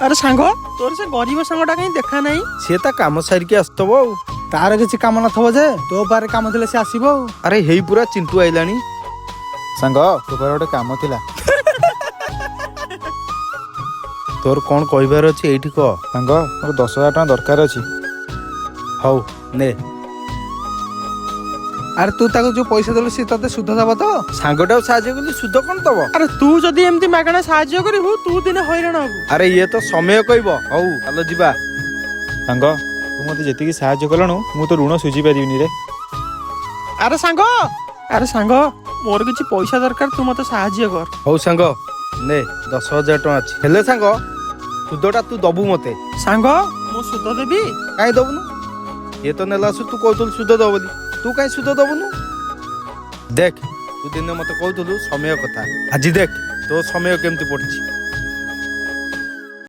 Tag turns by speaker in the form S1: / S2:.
S1: ଆରେ ସାଙ୍ଗ ତୋର ସେ ଗରିବ ସାଙ୍ଗଟା କାହିଁ ଦେଖା ନାହିଁ।
S2: ସିଏ ତା କାମ ସାରିକି ଆସିଥିବ ଆଉ।
S3: ତାର କିଛି କାମ ନଥିବ ଯେ ତୋ ପାଖରେ କାମ ଥିଲେ ସେ ଆସିବ ଆଉ।
S2: ଆରେ ହେଇ ପୁରା ଚିଣ୍ଟୁ ଆଇଲାଣି।
S3: ସାଙ୍ଗ ତୋ ପାଖରେ ଗୋଟେ କାମ ଥିଲା।
S2: ତୋର କଣ କହିବାର ଅଛି ଏଇଠି କହ।
S3: ସାଙ୍ଗ ମୋର 10,000 ଟଙ୍କା ଦରକାର ଅଛି।
S2: ହଉ ନେ।
S3: ଆରେ ତୁ ତାକୁ ଯୋଉ ପଇସା ଦେଲୁ ସେ ତତେ ସୁଧ ଦବ ତ?
S2: ସାଙ୍ଗଟାକୁ ସାହାଯ୍ୟ କଲି ସୁଧ କଣ ଦବ?
S1: ଆରେ ତୁ ଯଦି ଏମିତି ମାଗଣା ସାହାଯ୍ୟ କରିବୁ ତୁ ଦିନେ ହଇରାଣ ହବୁ।
S2: ଆରେ ଇଏ ତ ସମୟ କହିବ। ହଉ ଚାଲ ଯିବା।
S3: ସାଙ୍ଗ ତୁ ମତେ ଯେତିକି ସାହାଯ୍ୟ କଲଣୁ ମୁଁ ତ ଋଣ ସୁଝି ପାରିବିନି ରେ।
S1: ଆରେ ସାଙ୍ଗ ମୋର କିଛି ପଇସା ଦରକାର, ତୁ ମତେ ସାହାଯ୍ୟ କର।
S2: ହଉ ସାଙ୍ଗ ନେ 10,000 ଟଙ୍କା ଅଛି। ହେଲେ ସାଙ୍ଗ ସୁଧଟା ତୁ ଦବୁ ମତେ।
S1: ସାଙ୍ଗ ମୁଁ ସୁଧ ଦେବି।
S2: କାହିଁ ଦବୁନୁ? ଇଏ ତ ନେଲା ତୁ କହୁଥିଲୁ ସୁଧ ଦବ ବୋଲି, ତୁ କାହିଁ ସୁଧ ଦବୁନୁ? ଦେଖ ତୁ ଦିନେ ମତେ କହୁଥିଲୁ ସମୟ କଥା, ଆଜି ଦେଖ ତୋ ସମୟ କେମିତି ପଡିଛି।